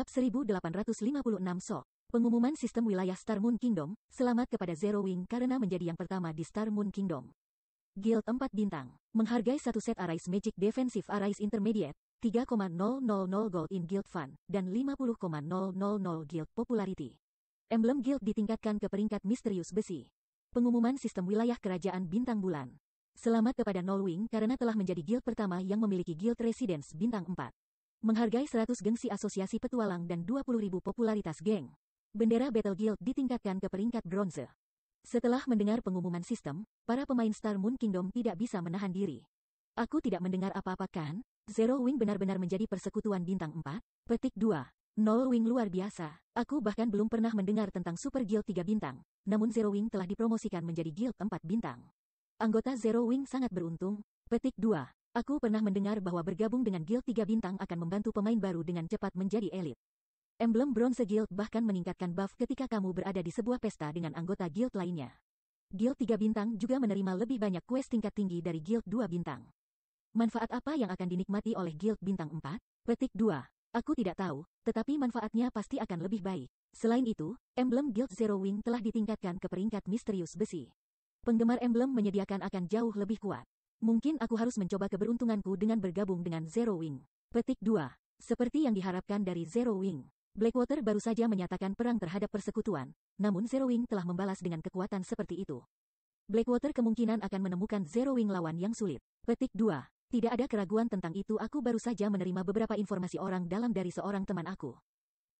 Bab 1856 So. Pengumuman sistem wilayah Star Moon Kingdom, selamat kepada Zero Wing karena menjadi yang pertama di Star Moon Kingdom. Guild 4 bintang, menghargai satu set Arise Magic Defensive Arise Intermediate, 3,000 gold in Guild Fund, dan 50,000 Guild Popularity. Emblem Guild ditingkatkan ke peringkat misterius besi. Pengumuman sistem wilayah kerajaan bintang bulan. Selamat kepada Nolwing karena telah menjadi guild pertama yang memiliki Guild Residence bintang 4. Menghargai 100 gengsi asosiasi petualang dan 20.000 popularitas geng. Bendera Battle Guild ditingkatkan ke peringkat bronze. Setelah mendengar pengumuman sistem, para pemain Star Moon Kingdom tidak bisa menahan diri. Aku tidak mendengar apa-apa kan? Zero Wing benar-benar menjadi persekutuan bintang 4? Petik 2. Nolwing luar biasa. Aku bahkan belum pernah mendengar tentang Super Guild 3 bintang. Namun Zero Wing telah dipromosikan menjadi Guild 4 bintang. Anggota Zero Wing sangat beruntung. Petik 2. Aku pernah mendengar bahwa bergabung dengan Guild 3 bintang akan membantu pemain baru dengan cepat menjadi elit. Emblem Bronze Guild bahkan meningkatkan buff ketika kamu berada di sebuah pesta dengan anggota guild lainnya. Guild 3 bintang juga menerima lebih banyak quest tingkat tinggi dari Guild 2 bintang. Manfaat apa yang akan dinikmati oleh Guild bintang 4? Petik 2. Aku tidak tahu, tetapi manfaatnya pasti akan lebih baik. Selain itu, emblem Guild Zero Wing telah ditingkatkan ke peringkat misterius besi. Penggemar emblem menyediakan akan jauh lebih kuat. Mungkin aku harus mencoba keberuntunganku dengan bergabung dengan Zero Wing. Petik 2. Seperti yang diharapkan dari Zero Wing. Blackwater baru saja menyatakan perang terhadap persekutuan, namun Zero Wing telah membalas dengan kekuatan seperti itu. Blackwater kemungkinan akan menemukan Zero Wing lawan yang sulit. Petik 2. Tidak ada keraguan tentang itu, aku baru saja menerima beberapa informasi orang dalam dari seorang teman aku.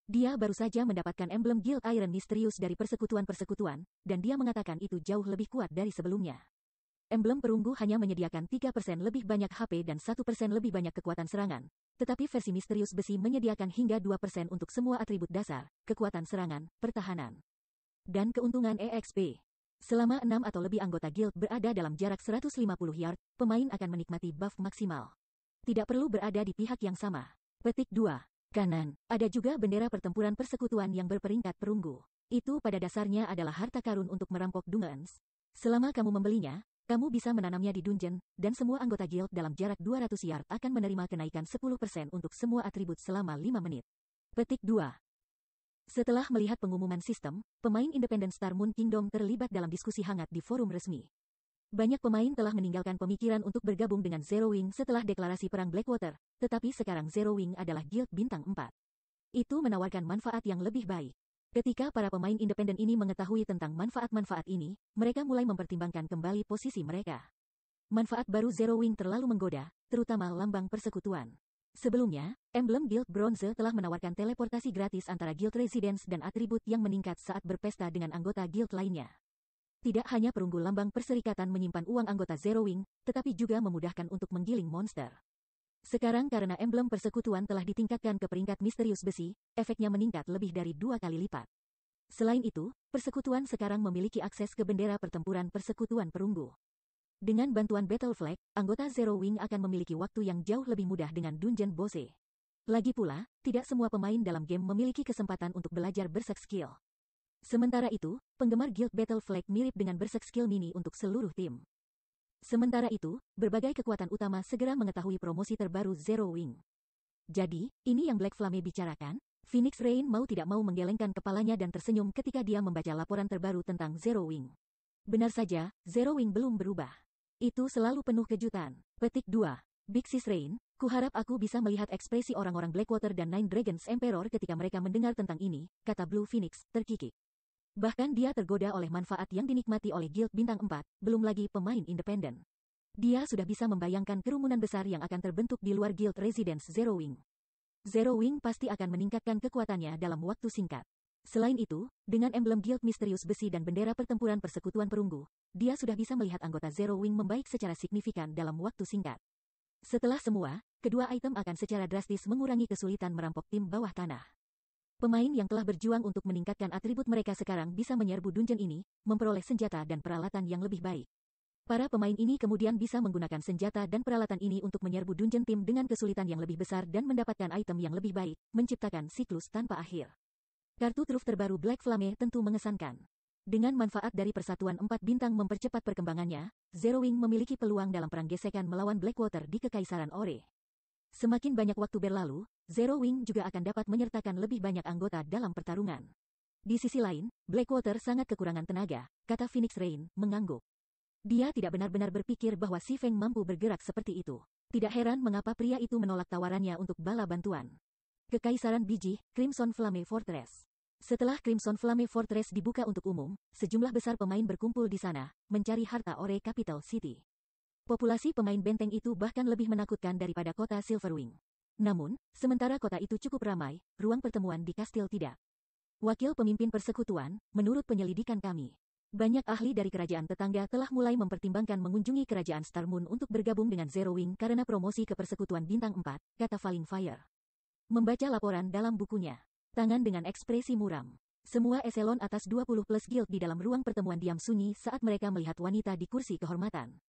Dia baru saja mendapatkan emblem Guild Iron misterius dari persekutuan-persekutuan, dan dia mengatakan itu jauh lebih kuat dari sebelumnya. Emblem perunggu hanya menyediakan 3% lebih banyak HP dan 1% lebih banyak kekuatan serangan. Tetapi versi misterius besi menyediakan hingga 2% untuk semua atribut dasar, kekuatan serangan, pertahanan, dan keuntungan EXP. Selama 6 atau lebih anggota guild berada dalam jarak 150 yard, pemain akan menikmati buff maksimal. Tidak perlu berada di pihak yang sama. Petik 2. Kanan, ada juga bendera pertempuran persekutuan yang berperingkat perunggu. Itu pada dasarnya adalah harta karun untuk merampok dungeons. Selama kamu membelinya, kamu bisa menanamnya di dungeon, dan semua anggota guild dalam jarak 200 yard akan menerima kenaikan 10% untuk semua atribut selama 5 menit. Petik 2. Setelah melihat pengumuman sistem, pemain independen Star Moon Kingdom terlibat dalam diskusi hangat di forum resmi. Banyak pemain telah meninggalkan pemikiran untuk bergabung dengan Zero Wing setelah deklarasi perang Blackwater, tetapi sekarang Zero Wing adalah guild bintang 4. Itu menawarkan manfaat yang lebih baik. Ketika para pemain independen ini mengetahui tentang manfaat-manfaat ini, mereka mulai mempertimbangkan kembali posisi mereka. Manfaat baru Zero Wing terlalu menggoda, terutama lambang persekutuan. Sebelumnya, emblem Guild Bronze telah menawarkan teleportasi gratis antara Guild Residence dan atribut yang meningkat saat berpesta dengan anggota guild lainnya. Tidak hanya perunggu lambang perserikatan menyimpan uang anggota Zero Wing, tetapi juga memudahkan untuk menggiling monster. Sekarang karena emblem persekutuan telah ditingkatkan ke peringkat misterius besi, efeknya meningkat lebih dari 2 kali lipat. Selain itu, persekutuan sekarang memiliki akses ke bendera pertempuran persekutuan perunggu. Dengan bantuan Battle Flag, anggota Zero Wing akan memiliki waktu yang jauh lebih mudah dengan dungeon boss. Lagi pula, tidak semua pemain dalam game memiliki kesempatan untuk belajar Berserk Skill. Sementara itu, penggemar Guild Battle Flag mirip dengan Berserk Skill mini untuk seluruh tim. Sementara itu, berbagai kekuatan utama segera mengetahui promosi terbaru Zero Wing. Jadi, ini yang Black Flame bicarakan? Phoenix Rain mau tidak mau menggelengkan kepalanya dan tersenyum ketika dia membaca laporan terbaru tentang Zero Wing. Benar saja, Zero Wing belum berubah. Itu selalu penuh kejutan. Petik 2. Big Sis Rain, kuharap aku bisa melihat ekspresi orang-orang Blackwater dan Nine Dragons Emperor ketika mereka mendengar tentang ini, kata Blue Phoenix, terkikik. Bahkan dia tergoda oleh manfaat yang dinikmati oleh Guild Bintang 4, belum lagi pemain independen. Dia sudah bisa membayangkan kerumunan besar yang akan terbentuk di luar Guild Residence Zero Wing. Zero Wing pasti akan meningkatkan kekuatannya dalam waktu singkat. Selain itu, dengan emblem Guild Misterius Besi dan bendera pertempuran persekutuan perunggu, dia sudah bisa melihat anggota Zero Wing membaik secara signifikan dalam waktu singkat. Setelah semua, kedua item akan secara drastis mengurangi kesulitan merampok tim bawah tanah. Pemain yang telah berjuang untuk meningkatkan atribut mereka sekarang bisa menyerbu dungeon ini, memperoleh senjata dan peralatan yang lebih baik. Para pemain ini kemudian bisa menggunakan senjata dan peralatan ini untuk menyerbu dungeon tim dengan kesulitan yang lebih besar dan mendapatkan item yang lebih baik, menciptakan siklus tanpa akhir. Kartu truf terbaru Black Flame tentu mengesankan. Dengan manfaat dari persatuan 4 bintang mempercepat perkembangannya, Zero Wing memiliki peluang dalam perang gesekan melawan Blackwater di Kekaisaran Ore. Semakin banyak waktu berlalu, Zero Wing juga akan dapat menyertakan lebih banyak anggota dalam pertarungan. Di sisi lain, Blackwater sangat kekurangan tenaga, kata Phoenix Rain, mengangguk. Dia tidak benar-benar berpikir bahwa si Feng mampu bergerak seperti itu. Tidak heran mengapa pria itu menolak tawarannya untuk bala bantuan. Kekaisaran Biji, Crimson Flame Fortress. Setelah Crimson Flame Fortress dibuka untuk umum, sejumlah besar pemain berkumpul di sana, mencari harta Ore Capital City. Populasi pemain benteng itu bahkan lebih menakutkan daripada kota Silverwing. Namun, sementara kota itu cukup ramai, ruang pertemuan di kastil tidak. Wakil pemimpin persekutuan, menurut penyelidikan kami, banyak ahli dari kerajaan tetangga telah mulai mempertimbangkan mengunjungi kerajaan Star Moon untuk bergabung dengan Zero Wing karena promosi ke persekutuan bintang 4, kata Falling Fire. Membaca laporan dalam bukunya, tangan dengan ekspresi muram. Semua eselon atas 20 plus guild di dalam ruang pertemuan diam sunyi saat mereka melihat wanita di kursi kehormatan.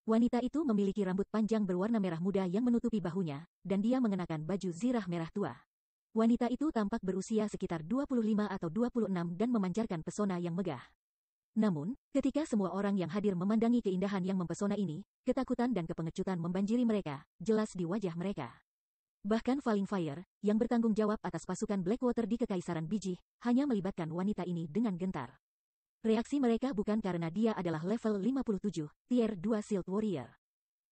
Wanita itu memiliki rambut panjang berwarna merah muda yang menutupi bahunya, dan dia mengenakan baju zirah merah tua. Wanita itu tampak berusia sekitar 25 atau 26 dan memancarkan pesona yang megah. Namun, ketika semua orang yang hadir memandangi keindahan yang mempesona ini, ketakutan dan kepengecutan membanjiri mereka, jelas di wajah mereka. Bahkan Falling Fire, yang bertanggung jawab atas pasukan Blackwater di Kekaisaran Biji, hanya melibatkan wanita ini dengan gentar. Reaksi mereka bukan karena dia adalah level 57, tier 2 Shield Warrior.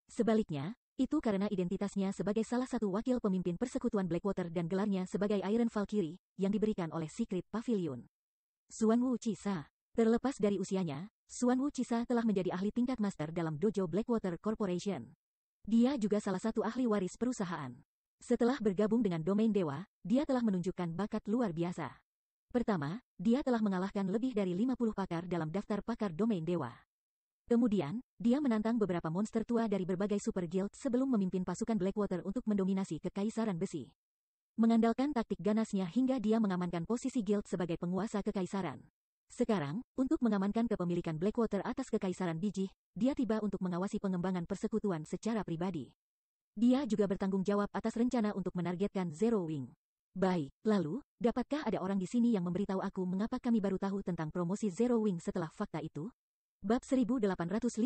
Sebaliknya, itu karena identitasnya sebagai salah satu wakil pemimpin persekutuan Blackwater dan gelarnya sebagai Iron Valkyrie, yang diberikan oleh Secret Pavilion. Xuanwu Chisa. Terlepas dari usianya, Xuanwu Chisa telah menjadi ahli tingkat master dalam dojo Blackwater Corporation. Dia juga salah satu ahli waris perusahaan. Setelah bergabung dengan Domain Dewa, dia telah menunjukkan bakat luar biasa. Pertama, dia telah mengalahkan lebih dari 50 pakar dalam daftar pakar Domain Dewa. Kemudian, dia menantang beberapa monster tua dari berbagai super guild sebelum memimpin pasukan Blackwater untuk mendominasi Kekaisaran Besi. Mengandalkan taktik ganasnya hingga dia mengamankan posisi guild sebagai penguasa Kekaisaran. Sekarang, untuk mengamankan kepemilikan Blackwater atas Kekaisaran Biji, dia tiba untuk mengawasi pengembangan persekutuan secara pribadi. Dia juga bertanggung jawab atas rencana untuk menargetkan Zero Wing. Baik, lalu, dapatkah ada orang di sini yang memberitahu aku mengapa kami baru tahu tentang promosi Zero Wing setelah fakta itu? Bab 1857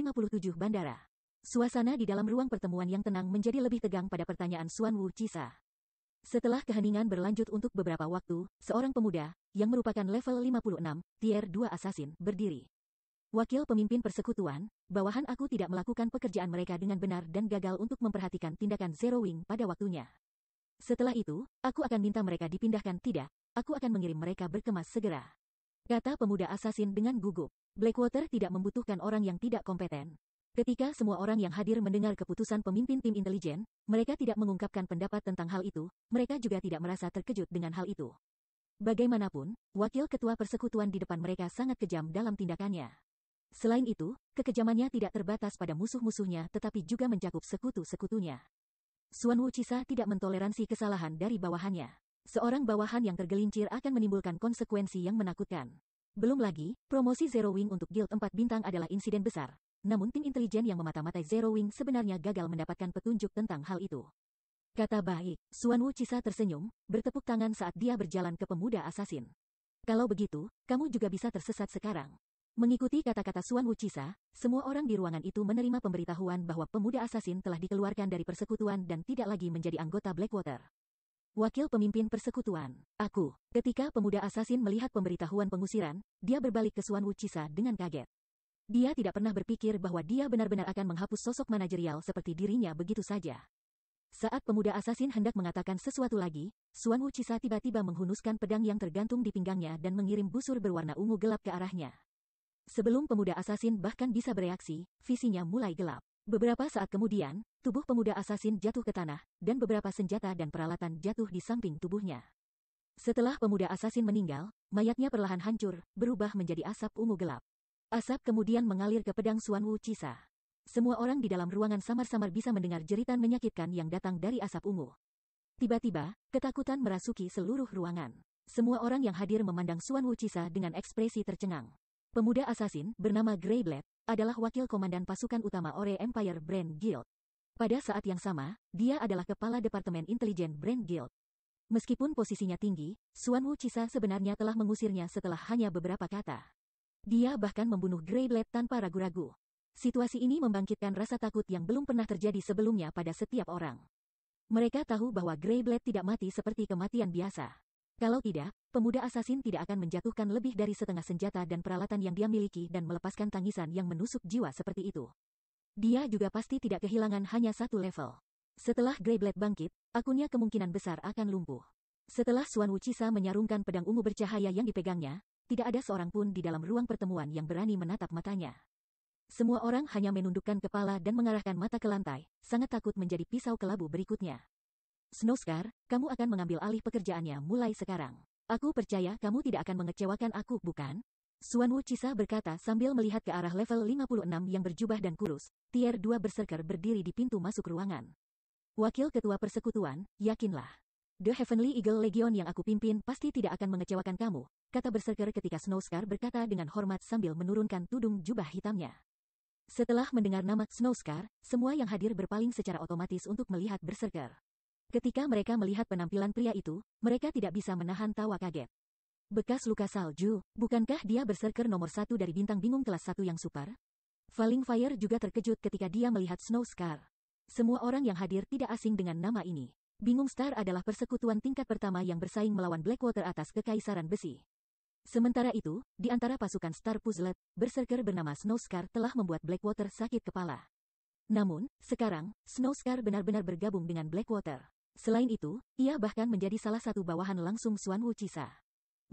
Bandara. Suasana di dalam ruang pertemuan yang tenang menjadi lebih tegang pada pertanyaan Xuanwu Chisa. Setelah keheningan berlanjut untuk beberapa waktu, seorang pemuda, yang merupakan level 56, tier 2 assassin, berdiri. Wakil pemimpin persekutuan, bawahan aku tidak melakukan pekerjaan mereka dengan benar dan gagal untuk memperhatikan tindakan Zero Wing pada waktunya. Setelah itu, aku akan minta mereka dipindahkan tidak, aku akan mengirim mereka berkemas segera. Kata pemuda assassin dengan gugup. Blackwater tidak membutuhkan orang yang tidak kompeten. Ketika semua orang yang hadir mendengar keputusan pemimpin tim intelijen, mereka tidak mengungkapkan pendapat tentang hal itu, mereka juga tidak merasa terkejut dengan hal itu. Bagaimanapun, wakil ketua persekutuan di depan mereka sangat kejam dalam tindakannya. Selain itu, kekejamannya tidak terbatas pada musuh-musuhnya tetapi juga mencakup sekutu-sekutunya. Xuanwu Chisa tidak mentoleransi kesalahan dari bawahannya. Seorang bawahan yang tergelincir akan menimbulkan konsekuensi yang menakutkan. Belum lagi, promosi Zero Wing untuk Guild 4 bintang adalah insiden besar. Namun tim intelijen yang memata-matai Zero Wing sebenarnya gagal mendapatkan petunjuk tentang hal itu. Kata baik, Xuanwu Chisa tersenyum, bertepuk tangan saat dia berjalan ke pemuda asasin. Kalau begitu, kamu juga bisa tersesat sekarang. Mengikuti kata-kata Xuanwu Chisa, semua orang di ruangan itu menerima pemberitahuan bahwa pemuda asasin telah dikeluarkan dari persekutuan dan tidak lagi menjadi anggota Blackwater. Wakil pemimpin persekutuan, aku. Ketika pemuda asasin melihat pemberitahuan pengusiran, dia berbalik ke Xuanwu Chisa dengan kaget. Dia tidak pernah berpikir bahwa dia benar-benar akan menghapus sosok manajerial seperti dirinya begitu saja. Saat pemuda asasin hendak mengatakan sesuatu lagi, Xuanwu Chisa tiba-tiba menghunuskan pedang yang tergantung di pinggangnya dan mengirim busur berwarna ungu gelap ke arahnya. Sebelum pemuda asasin bahkan bisa bereaksi, visinya mulai gelap. Beberapa saat kemudian, tubuh pemuda asasin jatuh ke tanah, dan beberapa senjata dan peralatan jatuh di samping tubuhnya. Setelah pemuda asasin meninggal, mayatnya perlahan hancur, berubah menjadi asap ungu gelap. Asap kemudian mengalir ke pedang Xuanwu Chisa. Semua orang di dalam ruangan samar-samar bisa mendengar jeritan menyakitkan yang datang dari asap ungu. Tiba-tiba, ketakutan merasuki seluruh ruangan. Semua orang yang hadir memandang Xuanwu Chisa dengan ekspresi tercengang. Pemuda asasin, bernama Greyblade, adalah wakil komandan pasukan utama Ore Empire Brand Guild. Pada saat yang sama, dia adalah kepala Departemen Intelijen Brand Guild. Meskipun posisinya tinggi, Xuanwu Chisa sebenarnya telah mengusirnya setelah hanya beberapa kata. Dia bahkan membunuh Greyblade tanpa ragu-ragu. Situasi ini membangkitkan rasa takut yang belum pernah terjadi sebelumnya pada setiap orang. Mereka tahu bahwa Greyblade tidak mati seperti kematian biasa. Kalau tidak, pemuda asasin tidak akan menjatuhkan lebih dari setengah senjata dan peralatan yang dia miliki dan melepaskan tangisan yang menusuk jiwa seperti itu. Dia juga pasti tidak kehilangan hanya satu level. Setelah Greyblade bangkit, akunnya kemungkinan besar akan lumpuh. Setelah Xuan Wuchisa menyarungkan pedang ungu bercahaya yang dipegangnya, tidak ada seorang pun di dalam ruang pertemuan yang berani menatap matanya. Semua orang hanya menundukkan kepala dan mengarahkan mata ke lantai, sangat takut menjadi pisau kelabu berikutnya. Snowscar, kamu akan mengambil alih pekerjaannya mulai sekarang. Aku percaya kamu tidak akan mengecewakan aku, bukan? Xuan Wuchisa berkata sambil melihat ke arah level 56 yang berjubah dan kurus. Tier 2 berserker berdiri di pintu masuk ruangan. Wakil ketua persekutuan, yakinlah. The Heavenly Eagle Legion yang aku pimpin pasti tidak akan mengecewakan kamu, kata berserker ketika Snowscar berkata dengan hormat sambil menurunkan tudung jubah hitamnya. Setelah mendengar nama Snowscar, semua yang hadir berpaling secara otomatis untuk melihat berserker. Ketika mereka melihat penampilan pria itu, mereka tidak bisa menahan tawa kaget. Bekas luka salju, bukankah dia berserker nomor 1 dari bintang bingung kelas 1 yang super? Falling Fire juga terkejut ketika dia melihat Snowscar. Semua orang yang hadir tidak asing dengan nama ini. Bingung Star adalah persekutuan tingkat pertama yang bersaing melawan Blackwater atas Kekaisaran Besi. Sementara itu, di antara pasukan Star Puzzlet, berserker bernama Snowscar telah membuat Blackwater sakit kepala. Namun, sekarang, Snowscar benar-benar bergabung dengan Blackwater. Selain itu, ia bahkan menjadi salah satu bawahan langsung Xuan Wuchisa.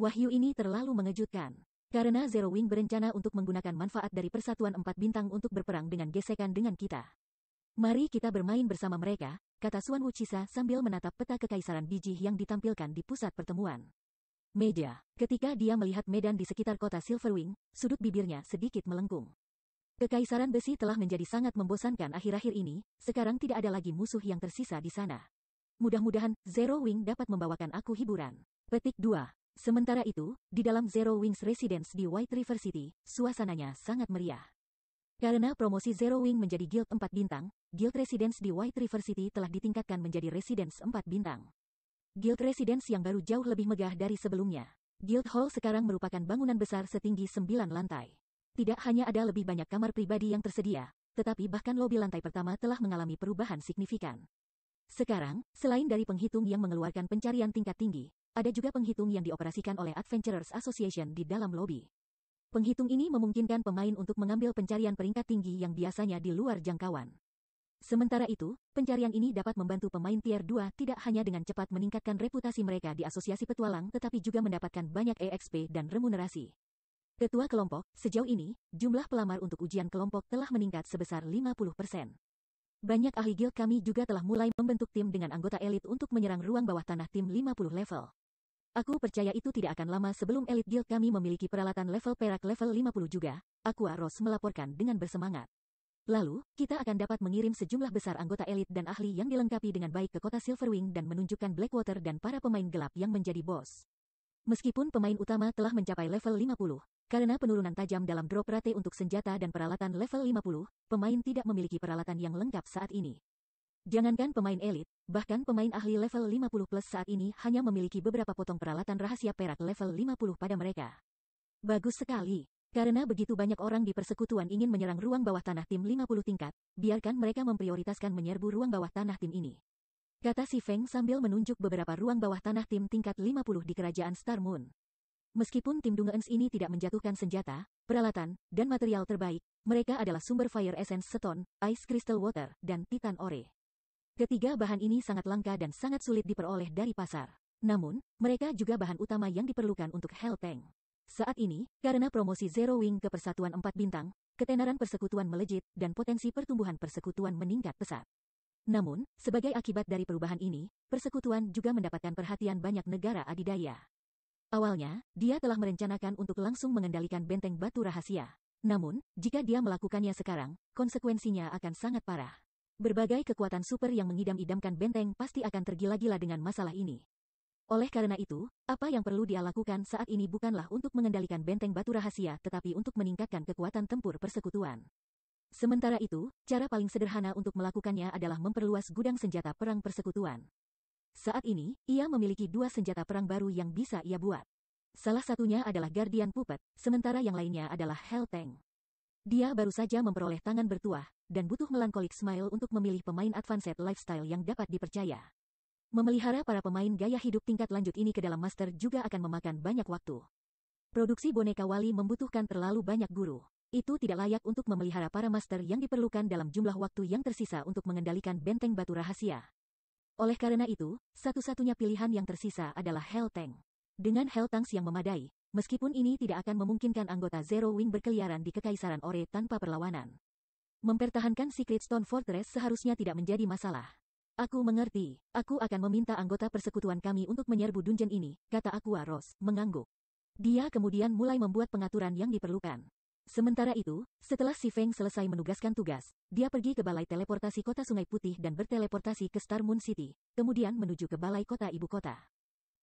Wahyu ini terlalu mengejutkan. Karena Zero Wing berencana untuk menggunakan manfaat dari Persatuan 4 Bintang untuk berperang dengan gesekan dengan kita. Mari kita bermain bersama mereka, kata Xuan Wuchisa sambil menatap peta kekaisaran biji yang ditampilkan di pusat pertemuan. Meja. Ketika dia melihat medan di sekitar kota Silverwing, sudut bibirnya sedikit melengkung. Kekaisaran besi telah menjadi sangat membosankan akhir-akhir ini, sekarang tidak ada lagi musuh yang tersisa di sana. Mudah-mudahan, Zero Wing dapat membawakan aku hiburan. Petik 2. Sementara itu, di dalam Zero Wing's Residence di White River City, suasananya sangat meriah. Karena promosi Zero Wing menjadi Guild 4 Bintang, Guild Residence di White River City telah ditingkatkan menjadi Residence 4 Bintang. Guild Residence yang baru jauh lebih megah dari sebelumnya. Guild Hall sekarang merupakan bangunan besar setinggi 9 lantai. Tidak hanya ada lebih banyak kamar pribadi yang tersedia, tetapi bahkan lobi lantai pertama telah mengalami perubahan signifikan. Sekarang, selain dari penghitung yang mengeluarkan pencarian tingkat tinggi, ada juga penghitung yang dioperasikan oleh Adventurers Association di dalam lobi. Penghitung ini memungkinkan pemain untuk mengambil pencarian peringkat tinggi yang biasanya di luar jangkauan. Sementara itu, pencarian ini dapat membantu pemain Tier 2 tidak hanya dengan cepat meningkatkan reputasi mereka di asosiasi petualang tetapi juga mendapatkan banyak EXP dan remunerasi. Ketua kelompok, sejauh ini, jumlah pelamar untuk ujian kelompok telah meningkat sebesar 50%. Banyak ahli guild kami juga telah mulai membentuk tim dengan anggota elit untuk menyerang ruang bawah tanah tim 50 level. Aku percaya itu tidak akan lama sebelum elit guild kami memiliki peralatan level perak level 50 juga, Aqua Rose melaporkan dengan bersemangat. Lalu, kita akan dapat mengirim sejumlah besar anggota elit dan ahli yang dilengkapi dengan baik ke kota Silverwing dan menunjukkan Blackwater dan para pemain gelap yang menjadi bos. Meskipun pemain utama telah mencapai level 50, karena penurunan tajam dalam drop rate untuk senjata dan peralatan level 50, pemain tidak memiliki peralatan yang lengkap saat ini. Jangankan pemain elit, bahkan pemain ahli level 50 plus saat ini hanya memiliki beberapa potong peralatan rahasia perak level 50 pada mereka. Bagus sekali. Karena begitu banyak orang di persekutuan ingin menyerang ruang bawah tanah tim 50 tingkat, biarkan mereka memprioritaskan menyerbu ruang bawah tanah tim ini. Kata si Feng sambil menunjuk beberapa ruang bawah tanah tim tingkat 50 di kerajaan Star Moon. Meskipun tim Dungeons ini tidak menjatuhkan senjata, peralatan, dan material terbaik, mereka adalah sumber Fire Essence Stone, Ice Crystal Water, dan Titan Ore. Ketiga bahan ini sangat langka dan sangat sulit diperoleh dari pasar. Namun, mereka juga bahan utama yang diperlukan untuk Hell Tank. Saat ini, karena promosi Zero Wing ke Persatuan 4 Bintang, ketenaran persekutuan melejit dan potensi pertumbuhan persekutuan meningkat pesat. Namun, sebagai akibat dari perubahan ini, persekutuan juga mendapatkan perhatian banyak negara adidaya. Awalnya, dia telah merencanakan untuk langsung mengendalikan benteng batu rahasia. Namun, jika dia melakukannya sekarang, konsekuensinya akan sangat parah. Berbagai kekuatan super yang mengidam-idamkan benteng pasti akan tergila-gila dengan masalah ini. Oleh karena itu, apa yang perlu dia lakukan saat ini bukanlah untuk mengendalikan benteng batu rahasia tetapi untuk meningkatkan kekuatan tempur persekutuan. Sementara itu, cara paling sederhana untuk melakukannya adalah memperluas gudang senjata perang persekutuan. Saat ini, ia memiliki 2 senjata perang baru yang bisa ia buat. Salah satunya adalah Guardian Puppet, sementara yang lainnya adalah Hell Tank. Dia baru saja memperoleh tangan bertuah, dan butuh melancholic smile untuk memilih pemain advanced lifestyle yang dapat dipercaya. Memelihara para pemain gaya hidup tingkat lanjut ini ke dalam master juga akan memakan banyak waktu. Produksi boneka Wali membutuhkan terlalu banyak guru. Itu tidak layak untuk memelihara para master yang diperlukan dalam jumlah waktu yang tersisa untuk mengendalikan benteng batu rahasia. Oleh karena itu, satu-satunya pilihan yang tersisa adalah Hell Tank. Dengan Hell Tanks yang memadai, meskipun ini tidak akan memungkinkan anggota Zero Wing berkeliaran di Kekaisaran Ore tanpa perlawanan. Mempertahankan Secret Stone Fortress seharusnya tidak menjadi masalah. Aku mengerti. Aku akan meminta anggota persekutuan kami untuk menyerbu dungeon ini, kata Aqua Rose, mengangguk. Dia kemudian mulai membuat pengaturan yang diperlukan. Sementara itu, setelah Si Feng selesai menugaskan tugas, dia pergi ke balai teleportasi kota Sungai Putih dan berteleportasi ke Star Moon City, kemudian menuju ke balai kota ibu kota.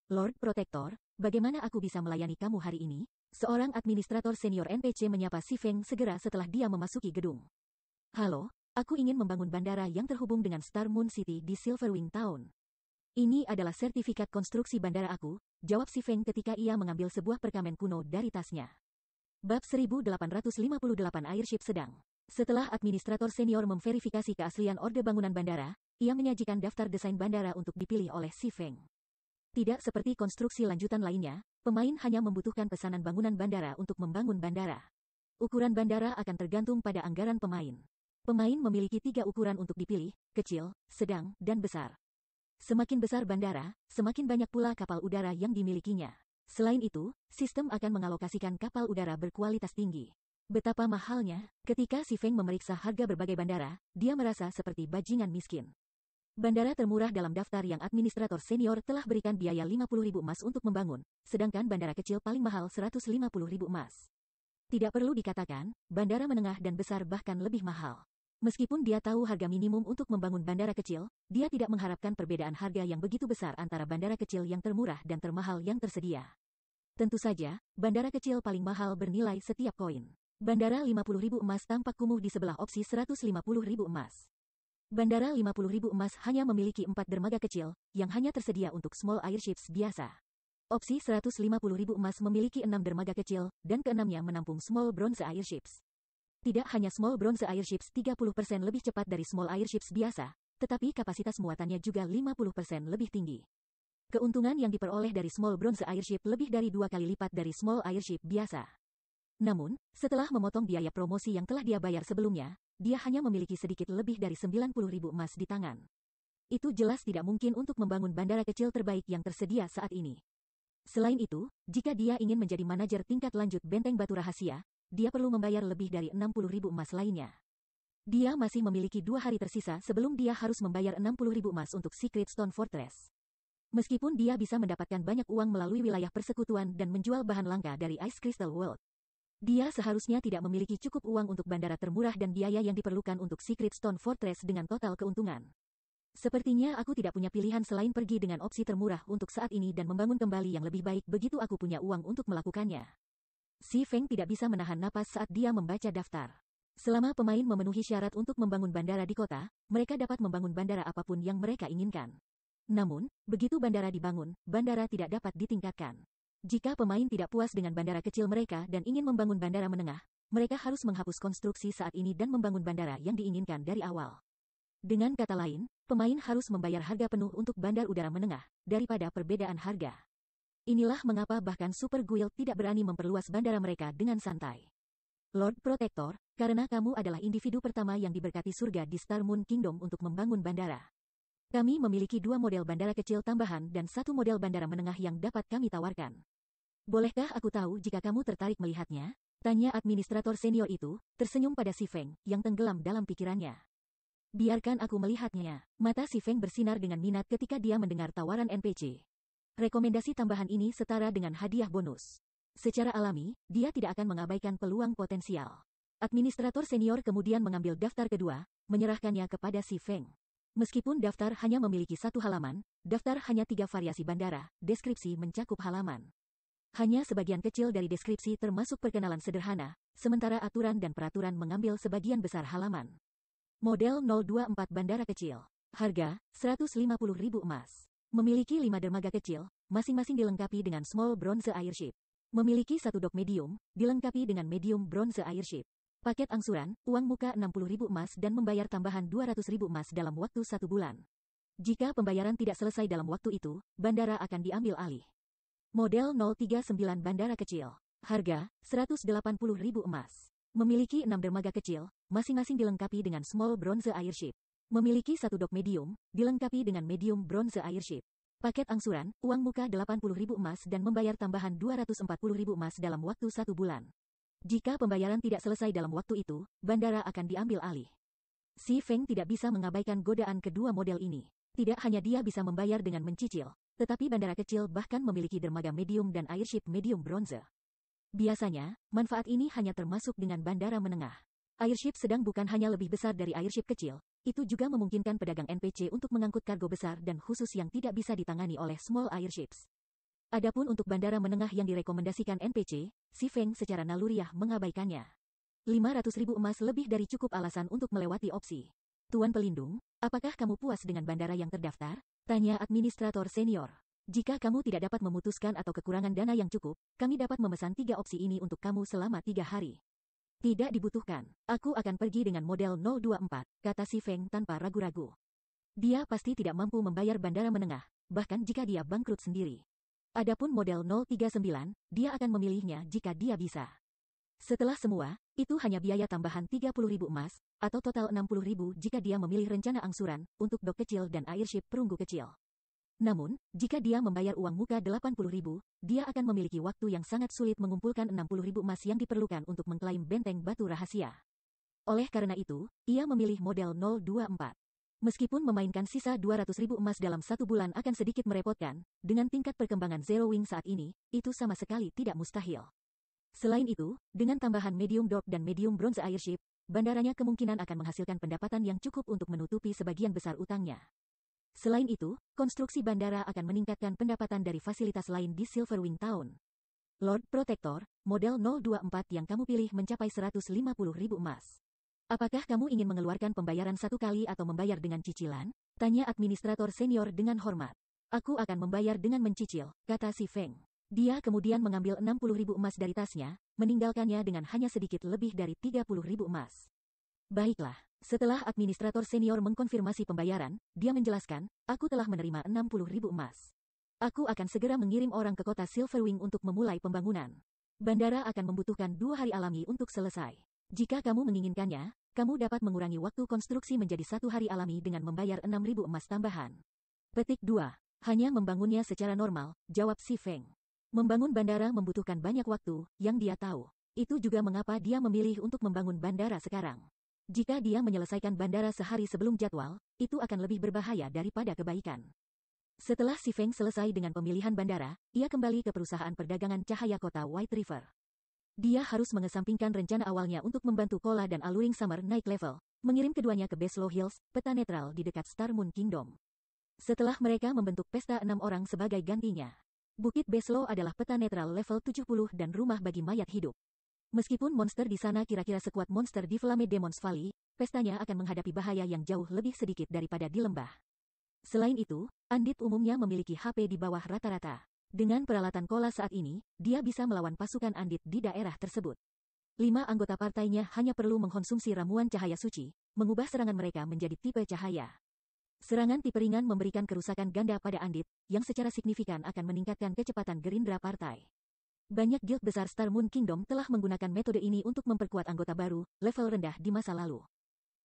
Lord Protector, bagaimana aku bisa melayani kamu hari ini? Seorang administrator senior NPC menyapa Si Feng segera setelah dia memasuki gedung. Halo, aku ingin membangun bandara yang terhubung dengan Star Moon City di Silverwing Town. Ini adalah sertifikat konstruksi bandara aku, jawab Si Feng ketika ia mengambil sebuah perkamen kuno dari tasnya. Bab 1858 Airship Sedang. Setelah administrator senior memverifikasi keaslian orde bangunan bandara, ia menyajikan daftar desain bandara untuk dipilih oleh Si Feng. Tidak seperti konstruksi lanjutan lainnya, pemain hanya membutuhkan pesanan bangunan bandara untuk membangun bandara. Ukuran bandara akan tergantung pada anggaran pemain. Pemain memiliki 3 ukuran untuk dipilih, kecil, sedang, dan besar. Semakin besar bandara, semakin banyak pula kapal udara yang dimilikinya. Selain itu, sistem akan mengalokasikan kapal udara berkualitas tinggi. Betapa mahalnya, ketika Si Feng memeriksa harga berbagai bandara, dia merasa seperti bajingan miskin. Bandara termurah dalam daftar yang administrator senior telah berikan biaya 50.000 emas untuk membangun, sedangkan bandara kecil paling mahal 150.000 emas. Tidak perlu dikatakan, bandara menengah dan besar bahkan lebih mahal. Meskipun dia tahu harga minimum untuk membangun bandara kecil, dia tidak mengharapkan perbedaan harga yang begitu besar antara bandara kecil yang termurah dan termahal yang tersedia. Tentu saja, bandara kecil paling mahal bernilai setiap koin. Bandara 50.000 emas tampak kumuh di sebelah opsi 150.000 emas. Bandara 50.000 emas hanya memiliki 4 dermaga kecil, yang hanya tersedia untuk small airships biasa. Opsi 150.000 emas memiliki 6 dermaga kecil, dan keenamnya menampung small bronze airships. Tidak hanya small bronze airships 30% lebih cepat dari small airships biasa, tetapi kapasitas muatannya juga 50% lebih tinggi. Keuntungan yang diperoleh dari small bronze airship lebih dari 2 kali lipat dari small airship biasa. Namun, setelah memotong biaya promosi yang telah dia bayar sebelumnya, dia hanya memiliki sedikit lebih dari 90.000 emas di tangan. Itu jelas tidak mungkin untuk membangun bandara kecil terbaik yang tersedia saat ini. Selain itu, jika dia ingin menjadi manajer tingkat lanjut benteng batu rahasia, dia perlu membayar lebih dari 60.000 emas lainnya. Dia masih memiliki 2 hari tersisa sebelum dia harus membayar 60.000 emas untuk Secret Stone Fortress. Meskipun dia bisa mendapatkan banyak uang melalui wilayah persekutuan dan menjual bahan langka dari Ice Crystal World, dia seharusnya tidak memiliki cukup uang untuk bandara termurah dan biaya yang diperlukan untuk Secret Stone Fortress dengan total keuntungan. Sepertinya aku tidak punya pilihan selain pergi dengan opsi termurah untuk saat ini dan membangun kembali yang lebih baik begitu aku punya uang untuk melakukannya. Si Feng tidak bisa menahan napas saat dia membaca daftar. Selama pemain memenuhi syarat untuk membangun bandara di kota, mereka dapat membangun bandara apapun yang mereka inginkan. Namun, begitu bandara dibangun, bandara tidak dapat ditingkatkan. Jika pemain tidak puas dengan bandara kecil mereka dan ingin membangun bandara menengah, mereka harus menghapus konstruksi saat ini dan membangun bandara yang diinginkan dari awal. Dengan kata lain, pemain harus membayar harga penuh untuk bandar udara menengah, daripada perbedaan harga. Inilah mengapa bahkan Super Guild tidak berani memperluas bandara mereka dengan santai. Lord Protector, karena kamu adalah individu pertama yang diberkati surga di Star Moon Kingdom untuk membangun bandara. Kami memiliki 2 model bandara kecil tambahan dan 1 model bandara menengah yang dapat kami tawarkan. Bolehkah aku tahu jika kamu tertarik melihatnya? Tanya administrator senior itu, tersenyum pada Si Feng, yang tenggelam dalam pikirannya. Biarkan aku melihatnya. Mata Si Feng bersinar dengan minat ketika dia mendengar tawaran NPC. Rekomendasi tambahan ini setara dengan hadiah bonus. Secara alami, dia tidak akan mengabaikan peluang potensial. Administrator senior kemudian mengambil daftar kedua, menyerahkannya kepada Si Feng. Meskipun daftar hanya memiliki 1 halaman, daftar hanya 3 variasi bandara, deskripsi mencakup halaman. Hanya sebagian kecil dari deskripsi termasuk perkenalan sederhana, sementara aturan dan peraturan mengambil sebagian besar halaman. Model 024 bandara kecil. Harga, 150.000 emas. Memiliki 5 dermaga kecil, masing-masing dilengkapi dengan small bronze airship. Memiliki 1 dock medium, dilengkapi dengan medium bronze airship. Paket angsuran, uang muka 60.000 emas dan membayar tambahan 200.000 emas dalam waktu 1 bulan. Jika pembayaran tidak selesai dalam waktu itu, bandara akan diambil alih. Model 039 Bandara Kecil. Harga, 180.000 emas. Memiliki 6 dermaga kecil, masing-masing dilengkapi dengan small bronze airship. Memiliki 1 dok medium, dilengkapi dengan medium bronze airship. Paket angsuran, uang muka 80.000 emas dan membayar tambahan 240.000 emas dalam waktu 1 bulan. Jika pembayaran tidak selesai dalam waktu itu, bandara akan diambil alih. Si Feng tidak bisa mengabaikan godaan kedua model ini. Tidak hanya dia bisa membayar dengan mencicil, tetapi bandara kecil bahkan memiliki dermaga medium dan airship medium bronze. Biasanya, manfaat ini hanya termasuk dengan bandara menengah. Airship sedang bukan hanya lebih besar dari airship kecil, itu juga memungkinkan pedagang NPC untuk mengangkut kargo besar dan khusus yang tidak bisa ditangani oleh small airships. Adapun untuk bandara menengah yang direkomendasikan NPC, si Feng secara naluriah mengabaikannya. 500.000 emas lebih dari cukup alasan untuk melewati opsi. Tuan Pelindung, apakah kamu puas dengan bandara yang terdaftar? Tanya administrator senior. Jika kamu tidak dapat memutuskan atau kekurangan dana yang cukup, kami dapat memesan 3 opsi ini untuk kamu selama 3 hari. Tidak dibutuhkan. Aku akan pergi dengan model 024, kata si Feng tanpa ragu-ragu. Dia pasti tidak mampu membayar bandara menengah, bahkan jika dia bangkrut sendiri. Adapun model 039, dia akan memilihnya jika dia bisa. Setelah semua, itu hanya biaya tambahan 30.000 emas, atau total 60.000 jika dia memilih rencana angsuran, untuk dok kecil dan airship perunggu kecil. Namun, jika dia membayar uang muka 80.000, dia akan memiliki waktu yang sangat sulit mengumpulkan 60.000 emas yang diperlukan untuk mengklaim benteng batu rahasia. Oleh karena itu, ia memilih model 024. Meskipun memainkan sisa 200.000 emas dalam 1 bulan akan sedikit merepotkan, dengan tingkat perkembangan Zero Wing saat ini, itu sama sekali tidak mustahil. Selain itu, dengan tambahan medium dock dan medium bronze airship, bandaranya kemungkinan akan menghasilkan pendapatan yang cukup untuk menutupi sebagian besar utangnya. Selain itu, konstruksi bandara akan meningkatkan pendapatan dari fasilitas lain di Silverwing Town. Lord Protector, model 024 yang kamu pilih mencapai 150.000 emas. Apakah kamu ingin mengeluarkan pembayaran 1 kali atau membayar dengan cicilan? Tanya administrator senior dengan hormat. Aku akan membayar dengan mencicil, kata si Feng. Dia kemudian mengambil 60.000 emas dari tasnya, meninggalkannya dengan hanya sedikit lebih dari 30.000 emas. Baiklah, setelah administrator senior mengkonfirmasi pembayaran, dia menjelaskan, aku telah menerima 60.000 emas. Aku akan segera mengirim orang ke kota Silverwing untuk memulai pembangunan. Bandara akan membutuhkan 2 hari alami untuk selesai. Jika kamu menginginkannya, kamu dapat mengurangi waktu konstruksi menjadi 1 hari alami dengan membayar 6.000 emas tambahan. Petik 2. Hanya membangunnya secara normal, jawab si Feng. Membangun bandara membutuhkan banyak waktu, yang dia tahu. Itu juga mengapa dia memilih untuk membangun bandara sekarang. Jika dia menyelesaikan bandara sehari sebelum jadwal, itu akan lebih berbahaya daripada kebaikan. Setelah si Feng selesai dengan pemilihan bandara, ia kembali ke perusahaan perdagangan cahaya kota White River. Dia harus mengesampingkan rencana awalnya untuk membantu Kola dan Alluring Summer naik level, mengirim keduanya ke Beslow Hills, peta netral di dekat Star Moon Kingdom. Setelah mereka membentuk pesta 6 orang sebagai gantinya. Bukit Beslow adalah peta netral level 70 dan rumah bagi mayat hidup. Meskipun monster di sana kira-kira sekuat monster di Flame Demons Valley, pestanya akan menghadapi bahaya yang jauh lebih sedikit daripada di lembah. Selain itu, Andit umumnya memiliki HP di bawah rata-rata. Dengan peralatan Kola saat ini, dia bisa melawan pasukan Andit di daerah tersebut. 5 anggota partainya hanya perlu mengkonsumsi ramuan cahaya suci, mengubah serangan mereka menjadi tipe cahaya. Serangan tipe ringan memberikan kerusakan ganda pada Andit, yang secara signifikan akan meningkatkan kecepatan gerindra partai. Banyak guild besar Star Moon Kingdom telah menggunakan metode ini untuk memperkuat anggota baru, level rendah di masa lalu.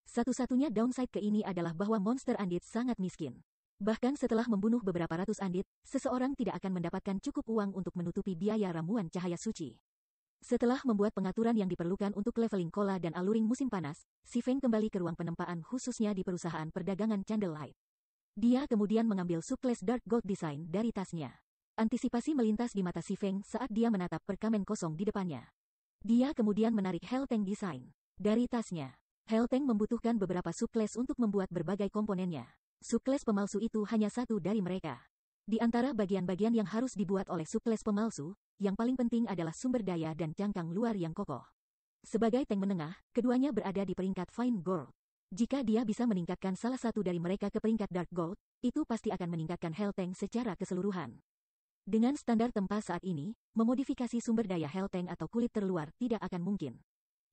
Satu-satunya downside ke ini adalah bahwa monster Andit sangat miskin. Bahkan setelah membunuh beberapa ratus Andit, seseorang tidak akan mendapatkan cukup uang untuk menutupi biaya ramuan cahaya suci. Setelah membuat pengaturan yang diperlukan untuk leveling Kola dan Alluring musim panas, si Feng kembali ke ruang penempaan khususnya di perusahaan perdagangan Candlelight. Dia kemudian mengambil subclass Dark Gold Design dari tasnya. Antisipasi melintas di mata si Feng saat dia menatap perkamen kosong di depannya. Dia kemudian menarik Helltank Design dari tasnya. Helltank membutuhkan beberapa subclass untuk membuat berbagai komponennya. Subclass pemalsu itu hanya satu dari mereka. Di antara bagian-bagian yang harus dibuat oleh subclass pemalsu, yang paling penting adalah sumber daya dan cangkang luar yang kokoh. Sebagai tank menengah, keduanya berada di peringkat Fine Gold. Jika dia bisa meningkatkan salah satu dari mereka ke peringkat Dark Gold, itu pasti akan meningkatkan Helltank secara keseluruhan. Dengan standar tempa saat ini, memodifikasi sumber daya Helltank atau kulit terluar tidak akan mungkin.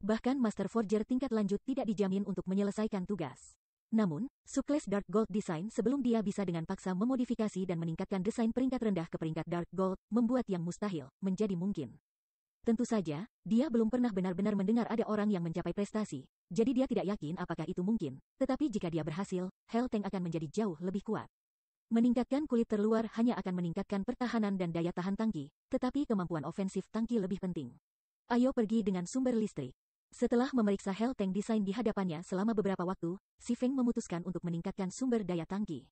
Bahkan Master Forger tingkat lanjut tidak dijamin untuk menyelesaikan tugas. Namun, subclass Dark Gold Design sebelum dia bisa dengan paksa memodifikasi dan meningkatkan desain peringkat rendah ke peringkat Dark Gold, membuat yang mustahil menjadi mungkin. Tentu saja, dia belum pernah benar-benar mendengar ada orang yang mencapai prestasi, jadi dia tidak yakin apakah itu mungkin, tetapi jika dia berhasil, Hell Tank akan menjadi jauh lebih kuat. Meningkatkan kulit terluar hanya akan meningkatkan pertahanan dan daya tahan tangki, tetapi kemampuan ofensif tangki lebih penting. Ayo pergi dengan sumber listrik. Setelah memeriksa Hell Tank Design di hadapannya selama beberapa waktu, Si Feng memutuskan untuk meningkatkan sumber daya tangki.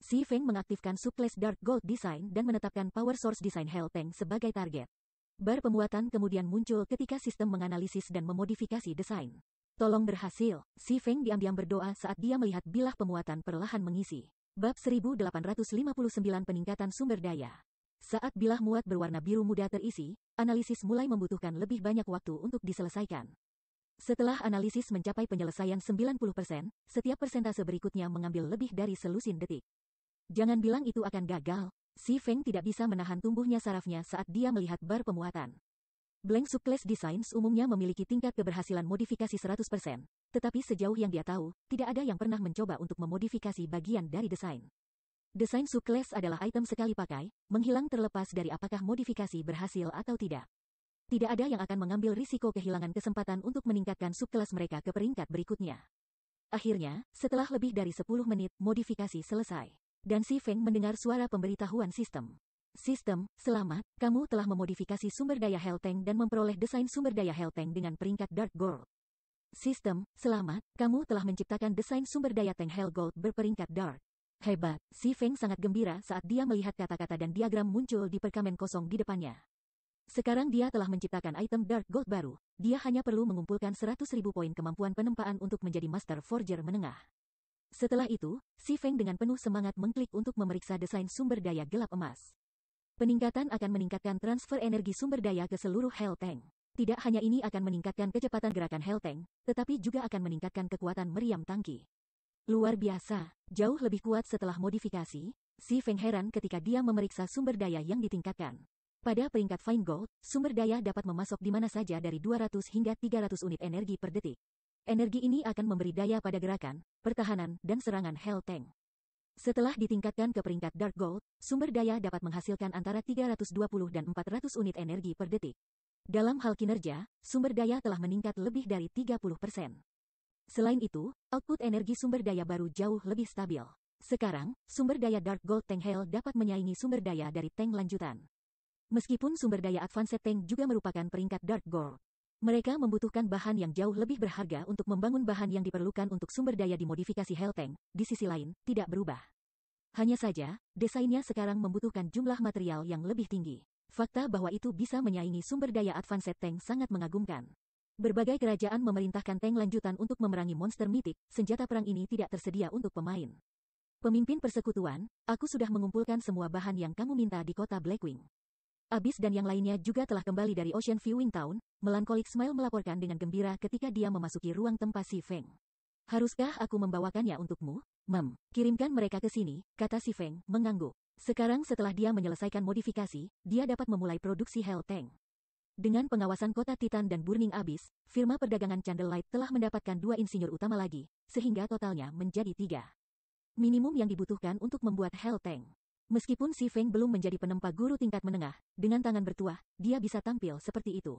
Si Feng mengaktifkan subclass Dark Gold Design dan menetapkan Power Source Design Hell Tank sebagai target. Bar pemuatan kemudian muncul ketika sistem menganalisis dan memodifikasi desain. Tolong berhasil, Si Feng diam-diam berdoa saat dia melihat bilah pemuatan perlahan mengisi. Bab 1859 Peningkatan Sumber Daya. Saat bilah muat berwarna biru muda terisi, analisis mulai membutuhkan lebih banyak waktu untuk diselesaikan. Setelah analisis mencapai penyelesaian 90%, setiap persentase berikutnya mengambil lebih dari selusin detik. Jangan bilang itu akan gagal. Si Feng tidak bisa menahan tumbuhnya sarafnya saat dia melihat bar pemuatan. Blank Subclass Designs umumnya memiliki tingkat keberhasilan modifikasi 100%, tetapi sejauh yang dia tahu, tidak ada yang pernah mencoba untuk memodifikasi bagian dari desain. Desain subclass adalah item sekali pakai, menghilang terlepas dari apakah modifikasi berhasil atau tidak. Tidak ada yang akan mengambil risiko kehilangan kesempatan untuk meningkatkan subkelas mereka ke peringkat berikutnya. Akhirnya, setelah lebih dari 10 menit, modifikasi selesai. Dan Si Feng mendengar suara pemberitahuan sistem. Sistem, selamat, kamu telah memodifikasi sumber daya Hell Tank dan memperoleh desain sumber daya Hell Tank dengan peringkat Dark Gold. Sistem, selamat, kamu telah menciptakan desain sumber daya Tank Hell Gold berperingkat Dark. Hebat, Si Feng sangat gembira saat dia melihat kata-kata dan diagram muncul di perkamen kosong di depannya. Sekarang dia telah menciptakan item Dark Gold baru, dia hanya perlu mengumpulkan 100.000 poin kemampuan penempaan untuk menjadi Master Forger menengah. Setelah itu, Si Feng dengan penuh semangat mengklik untuk memeriksa desain sumber daya gelap emas. Peningkatan akan meningkatkan transfer energi sumber daya ke seluruh Hell Tank. Tidak hanya ini akan meningkatkan kecepatan gerakan Hell Tank, tetapi juga akan meningkatkan kekuatan meriam tangki. Luar biasa, jauh lebih kuat setelah modifikasi. Si Feng heran ketika dia memeriksa sumber daya yang ditingkatkan. Pada peringkat Fine Gold, sumber daya dapat memasok di mana saja dari 200 hingga 300 unit energi per detik. Energi ini akan memberi daya pada gerakan, pertahanan, dan serangan Hell Tank. Setelah ditingkatkan ke peringkat Dark Gold, sumber daya dapat menghasilkan antara 320 dan 400 unit energi per detik. Dalam hal kinerja, sumber daya telah meningkat lebih dari 30%. Selain itu, output energi sumber daya baru jauh lebih stabil. Sekarang, sumber daya Dark Gold Tank Hell dapat menyaingi sumber daya dari tank lanjutan. Meskipun sumber daya Advanced Tank juga merupakan peringkat Dark Gold. Mereka membutuhkan bahan yang jauh lebih berharga untuk membangun bahan yang diperlukan untuk sumber daya dimodifikasi Hell Tank, di sisi lain, tidak berubah. Hanya saja, desainnya sekarang membutuhkan jumlah material yang lebih tinggi. Fakta bahwa itu bisa menyaingi sumber daya Advanced Tank sangat mengagumkan. Berbagai kerajaan memerintahkan tank lanjutan untuk memerangi monster mitik, senjata perang ini tidak tersedia untuk pemain. Pemimpin persekutuan, aku sudah mengumpulkan semua bahan yang kamu minta di kota Blackwing. Abyss dan yang lainnya juga telah kembali dari Ocean Viewing Town, Melancholic Smile melaporkan dengan gembira ketika dia memasuki ruang tempat Si Feng. Haruskah aku membawakannya untukmu? Kirimkan mereka ke sini, kata Si Feng, mengangguk. Sekarang setelah dia menyelesaikan modifikasi, dia dapat memulai produksi Hell Tank. Dengan pengawasan kota Titan dan Burning Abyss, firma perdagangan Candlelight telah mendapatkan 2 insinyur utama lagi, sehingga totalnya menjadi 3. Minimum yang dibutuhkan untuk membuat Hell Tank. Meskipun Si Feng belum menjadi penempa guru tingkat menengah, dengan tangan bertuah, dia bisa tampil seperti itu.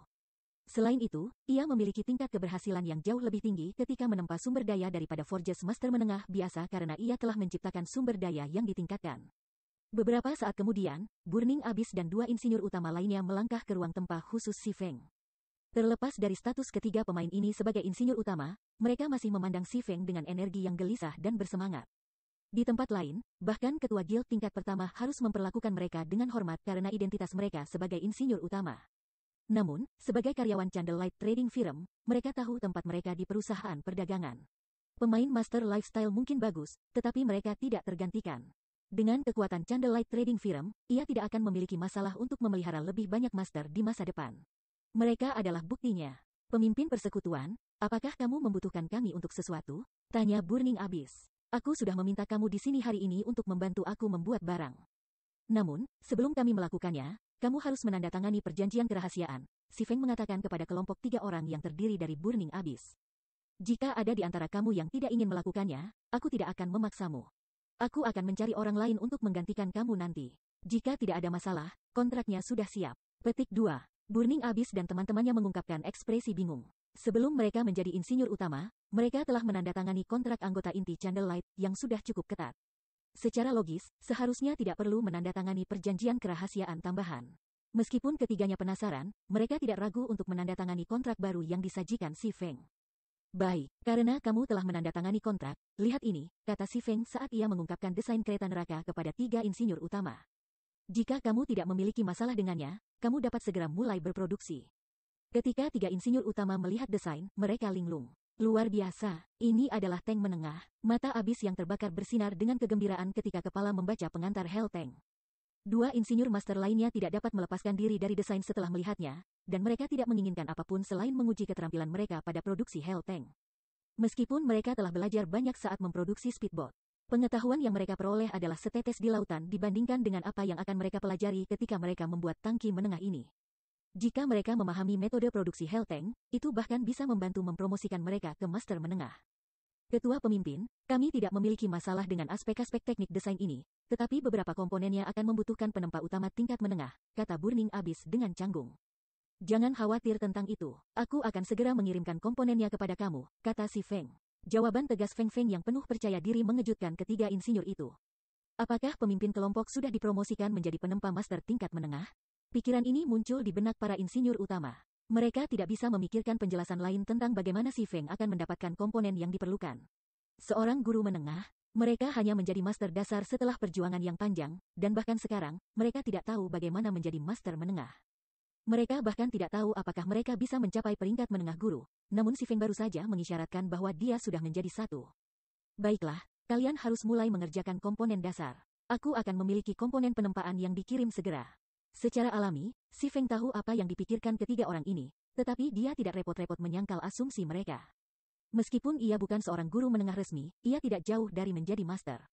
Selain itu, ia memiliki tingkat keberhasilan yang jauh lebih tinggi ketika menempa sumber daya daripada Forges Master menengah biasa karena ia telah menciptakan sumber daya yang ditingkatkan. Beberapa saat kemudian, Burning Abyss dan 2 insinyur utama lainnya melangkah ke ruang tempat khusus Si Feng. Terlepas dari status ketiga pemain ini sebagai insinyur utama, mereka masih memandang Si Feng dengan energi yang gelisah dan bersemangat. Di tempat lain, bahkan ketua guild tingkat pertama harus memperlakukan mereka dengan hormat karena identitas mereka sebagai insinyur utama. Namun, sebagai karyawan Candlelight Trading Firm, mereka tahu tempat mereka di perusahaan perdagangan. Pemain Master Lifestyle mungkin bagus, tetapi mereka tidak tergantikan. Dengan kekuatan Candlelight Trading Firm, ia tidak akan memiliki masalah untuk memelihara lebih banyak master di masa depan. Mereka adalah buktinya. Pemimpin persekutuan, apakah kamu membutuhkan kami untuk sesuatu? Tanya Burning Abyss. Aku sudah meminta kamu di sini hari ini untuk membantu aku membuat barang. Namun, sebelum kami melakukannya, kamu harus menandatangani perjanjian kerahasiaan. Si Feng mengatakan kepada kelompok 3 orang yang terdiri dari Burning Abyss. Jika ada di antara kamu yang tidak ingin melakukannya, aku tidak akan memaksamu. Aku akan mencari orang lain untuk menggantikan kamu nanti. Jika tidak ada masalah, kontraknya sudah siap. Petik 2. Burning Abyss dan teman-temannya mengungkapkan ekspresi bingung. Sebelum mereka menjadi insinyur utama, mereka telah menandatangani kontrak anggota inti Candlelight yang sudah cukup ketat. Secara logis, seharusnya tidak perlu menandatangani perjanjian kerahasiaan tambahan. Meskipun ketiganya penasaran, mereka tidak ragu untuk menandatangani kontrak baru yang disajikan si Feng. Baik, karena kamu telah menandatangani kontrak, lihat ini, kata si Feng saat ia mengungkapkan desain kereta neraka kepada 3 insinyur utama. Jika kamu tidak memiliki masalah dengannya, kamu dapat segera mulai berproduksi. Ketika 3 insinyur utama melihat desain, mereka linglung. Luar biasa, ini adalah tank menengah. Mata Abyss yang terbakar bersinar dengan kegembiraan ketika kepala membaca pengantar Hell Tank. 2 insinyur master lainnya tidak dapat melepaskan diri dari desain setelah melihatnya, dan mereka tidak menginginkan apapun selain menguji keterampilan mereka pada produksi Hell Tank. Meskipun mereka telah belajar banyak saat memproduksi speedboat, pengetahuan yang mereka peroleh adalah setetes di lautan dibandingkan dengan apa yang akan mereka pelajari ketika mereka membuat tangki menengah ini. Jika mereka memahami metode produksi Hell Tank, itu bahkan bisa membantu mempromosikan mereka ke master menengah. Ketua pemimpin, kami tidak memiliki masalah dengan aspek-aspek teknik desain ini, tetapi beberapa komponennya akan membutuhkan penempa utama tingkat menengah, kata Burning Abyss dengan canggung. Jangan khawatir tentang itu, aku akan segera mengirimkan komponennya kepada kamu, kata si Feng. Jawaban tegas Feng Feng yang penuh percaya diri mengejutkan ketiga insinyur itu. Apakah pemimpin kelompok sudah dipromosikan menjadi penempa master tingkat menengah? Pikiran ini muncul di benak para insinyur utama. Mereka tidak bisa memikirkan penjelasan lain tentang bagaimana si Feng akan mendapatkan komponen yang diperlukan. Seorang guru menengah, mereka hanya menjadi master dasar setelah perjuangan yang panjang, dan bahkan sekarang, mereka tidak tahu bagaimana menjadi master menengah. Mereka bahkan tidak tahu apakah mereka bisa mencapai peringkat menengah guru, namun si Feng baru saja mengisyaratkan bahwa dia sudah menjadi satu. Baiklah, kalian harus mulai mengerjakan komponen dasar. Aku akan memiliki komponen penempaan yang dikirim segera. Secara alami, si Feng tahu apa yang dipikirkan ketiga orang ini, tetapi dia tidak repot-repot menyangkal asumsi mereka. Meskipun ia bukan seorang guru menengah resmi, ia tidak jauh dari menjadi master.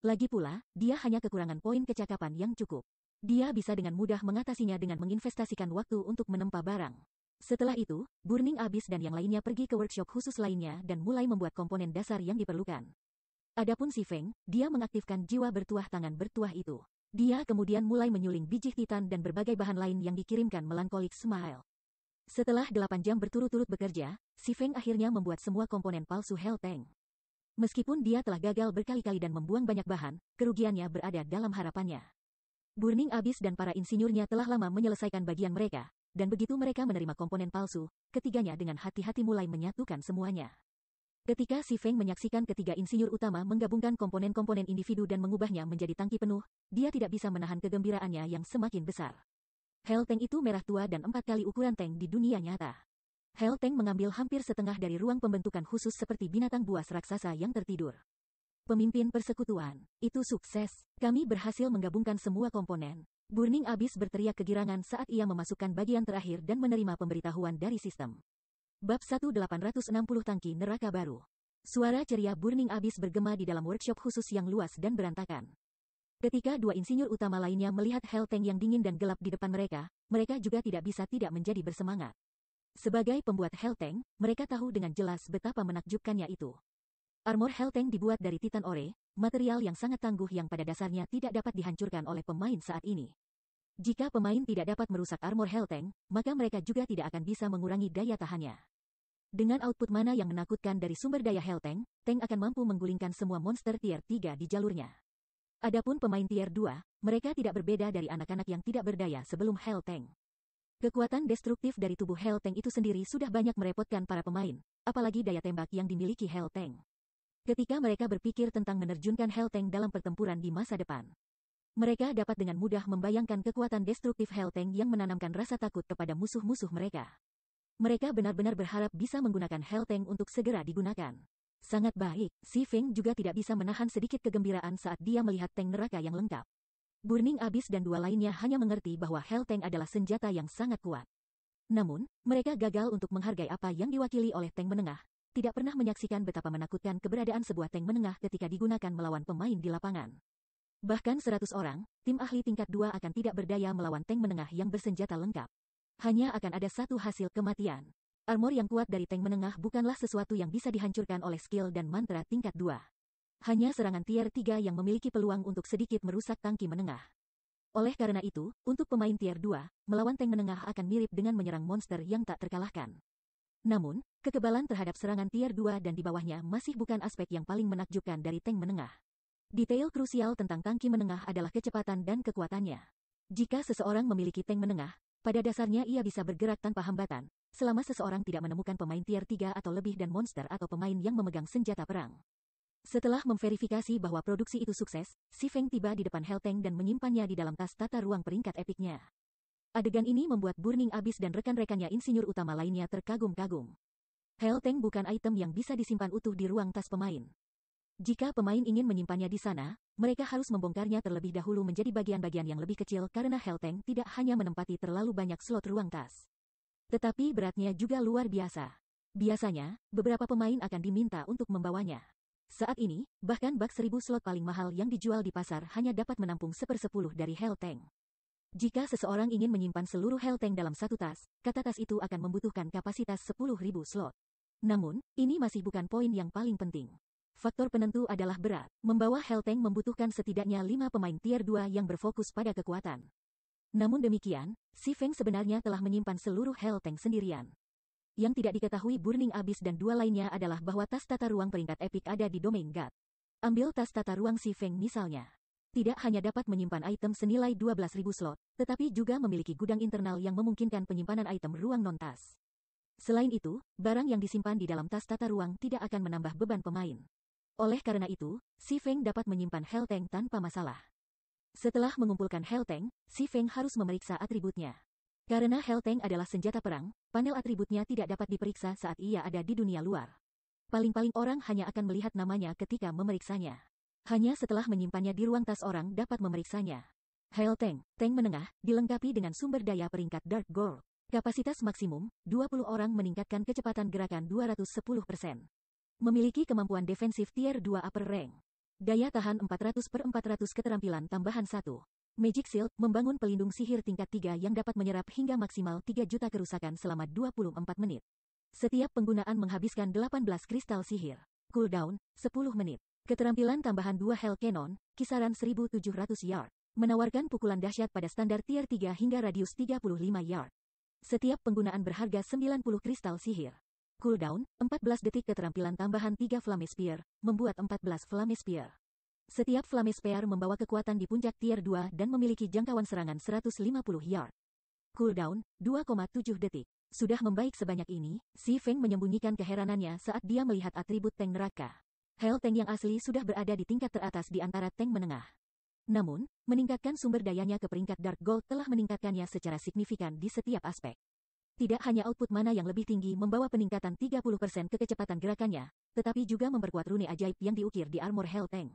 Lagi pula, dia hanya kekurangan poin kecakapan yang cukup. Dia bisa dengan mudah mengatasinya dengan menginvestasikan waktu untuk menempa barang. Setelah itu, Burning Abyss dan yang lainnya pergi ke workshop khusus lainnya dan mulai membuat komponen dasar yang diperlukan. Adapun si Feng, dia mengaktifkan jiwa bertuah tangan bertuah itu. Dia kemudian mulai menyuling biji titan dan berbagai bahan lain yang dikirimkan Melancholic Smile. Setelah 8 jam berturut-turut bekerja, si Feng akhirnya membuat semua komponen palsu Hell Tank. Meskipun dia telah gagal berkali-kali dan membuang banyak bahan, kerugiannya berada dalam harapannya. Burning Abyss dan para insinyurnya telah lama menyelesaikan bagian mereka, dan begitu mereka menerima komponen palsu, ketiganya dengan hati-hati mulai menyatukan semuanya. Ketika si Feng menyaksikan ketiga insinyur utama menggabungkan komponen-komponen individu dan mengubahnya menjadi tangki penuh, dia tidak bisa menahan kegembiraannya yang semakin besar. Hell Tank itu merah tua dan 4 kali ukuran tank di dunia nyata. Hell Tank mengambil hampir setengah dari ruang pembentukan khusus seperti binatang buas raksasa yang tertidur. Pemimpin persekutuan, itu sukses. Kami berhasil menggabungkan semua komponen. Burning Abyss berteriak kegirangan saat ia memasukkan bagian terakhir dan menerima pemberitahuan dari sistem. Bab 1860 Tangki Neraka Baru. Suara ceria Burning Abyss bergema di dalam workshop khusus yang luas dan berantakan. Ketika 2 insinyur utama lainnya melihat Hell Tank yang dingin dan gelap di depan mereka, mereka juga tidak bisa tidak menjadi bersemangat. Sebagai pembuat Hell Tank, mereka tahu dengan jelas betapa menakjubkannya itu. Armor Hell Tank dibuat dari titan ore, material yang sangat tangguh yang pada dasarnya tidak dapat dihancurkan oleh pemain saat ini. Jika pemain tidak dapat merusak armor Hell Tank, maka mereka juga tidak akan bisa mengurangi daya tahannya. Dengan output mana yang menakutkan dari sumber daya Hell Tank, tank akan mampu menggulingkan semua monster tier 3 di jalurnya. Adapun pemain tier 2, mereka tidak berbeda dari anak-anak yang tidak berdaya sebelum Hell Tank. Kekuatan destruktif dari tubuh Hell Tank itu sendiri sudah banyak merepotkan para pemain, apalagi daya tembak yang dimiliki Hell Tank. Ketika mereka berpikir tentang menerjunkan Hell Tank dalam pertempuran di masa depan, mereka dapat dengan mudah membayangkan kekuatan destruktif Hell Tank yang menanamkan rasa takut kepada musuh-musuh mereka. Mereka benar-benar berharap bisa menggunakan Hell Tank untuk segera digunakan. Sangat baik, si Feng juga tidak bisa menahan sedikit kegembiraan saat dia melihat tank neraka yang lengkap. Burning Abyss dan 2 lainnya hanya mengerti bahwa Hell Tank adalah senjata yang sangat kuat. Namun, mereka gagal untuk menghargai apa yang diwakili oleh tank menengah, tidak pernah menyaksikan betapa menakutkan keberadaan sebuah tank menengah ketika digunakan melawan pemain di lapangan. Bahkan 100 orang, tim ahli tingkat 2 akan tidak berdaya melawan tank menengah yang bersenjata lengkap. Hanya akan ada satu hasil kematian. Armor yang kuat dari tank menengah bukanlah sesuatu yang bisa dihancurkan oleh skill dan mantra tingkat 2. Hanya serangan tier 3 yang memiliki peluang untuk sedikit merusak tangki menengah. Oleh karena itu, untuk pemain tier 2, melawan tank menengah akan mirip dengan menyerang monster yang tak terkalahkan. Namun, kekebalan terhadap serangan tier 2 dan di bawahnya masih bukan aspek yang paling menakjubkan dari tank menengah. Detail krusial tentang tangki menengah adalah kecepatan dan kekuatannya. Jika seseorang memiliki tank menengah, pada dasarnya ia bisa bergerak tanpa hambatan, selama seseorang tidak menemukan pemain tier 3 atau lebih dan monster atau pemain yang memegang senjata perang. Setelah memverifikasi bahwa produksi itu sukses, Si Feng tiba di depan Hell Tank dan menyimpannya di dalam tas tata ruang peringkat epiknya. Adegan ini membuat Burning Abyss dan rekan-rekannya insinyur utama lainnya terkagum-kagum. Hell Tank bukan item yang bisa disimpan utuh di ruang tas pemain. Jika pemain ingin menyimpannya di sana, mereka harus membongkarnya terlebih dahulu menjadi bagian-bagian yang lebih kecil karena Hell Tank tidak hanya menempati terlalu banyak slot ruang tas. Tetapi beratnya juga luar biasa. Biasanya, beberapa pemain akan diminta untuk membawanya. Saat ini, bahkan bak 1000 slot paling mahal yang dijual di pasar hanya dapat menampung 1/10 dari Hell Tank. Jika seseorang ingin menyimpan seluruh Hell Tank dalam satu tas, kata tas itu akan membutuhkan kapasitas 10.000 slot. Namun, ini masih bukan poin yang paling penting. Faktor penentu adalah berat. Membawa Hell Tank membutuhkan setidaknya 5 pemain tier 2 yang berfokus pada kekuatan. Namun demikian, Si Feng sebenarnya telah menyimpan seluruh Hell Tank sendirian. Yang tidak diketahui Burning Abyss dan dua lainnya adalah bahwa tas tata ruang peringkat epik ada di domain God. Ambil tas tata ruang Si Feng misalnya. Tidak hanya dapat menyimpan item senilai 12.000 slot, tetapi juga memiliki gudang internal yang memungkinkan penyimpanan item ruang non-tas. Selain itu, barang yang disimpan di dalam tas tata ruang tidak akan menambah beban pemain. Oleh karena itu, Si Feng dapat menyimpan Hell Tank tanpa masalah. Setelah mengumpulkan Hell Tank, Si Feng harus memeriksa atributnya. Karena Hell Tank adalah senjata perang, panel atributnya tidak dapat diperiksa saat ia ada di dunia luar. Paling-paling orang hanya akan melihat namanya ketika memeriksanya. Hanya setelah menyimpannya di ruang tas orang dapat memeriksanya. Hell Tank, tank menengah, dilengkapi dengan sumber daya peringkat Dark Gold. Kapasitas maksimum, 20 orang meningkatkan kecepatan gerakan 210%. Memiliki kemampuan defensif tier 2 upper rank. Daya tahan 400/400 keterampilan tambahan 1. Magic Shield, membangun pelindung sihir tingkat 3 yang dapat menyerap hingga maksimal 3 juta kerusakan selama 24 menit. Setiap penggunaan menghabiskan 18 kristal sihir. Cooldown, 10 menit. Keterampilan tambahan 2 Hell Cannon, kisaran 1700 yard. Menawarkan pukulan dahsyat pada standar tier 3 hingga radius 35 yard. Setiap penggunaan berharga 90 kristal sihir. Cooldown, 14 detik. Keterampilan tambahan 3 Flame Spear, membuat 14 Flame Spear. Setiap Flame Spear membawa kekuatan di puncak tier 2 dan memiliki jangkauan serangan 150 yard. Cooldown, 2,7 detik. Sudah membaik sebanyak ini, Si Feng menyembunyikan keheranannya saat dia melihat atribut tank neraka. Hell Tank yang asli sudah berada di tingkat teratas di antara tank menengah. Namun, meningkatkan sumber dayanya ke peringkat Dark Gold telah meningkatkannya secara signifikan di setiap aspek. Tidak hanya output mana yang lebih tinggi membawa peningkatan 30% kecepatan gerakannya, tetapi juga memperkuat rune ajaib yang diukir di armor Hell Tank.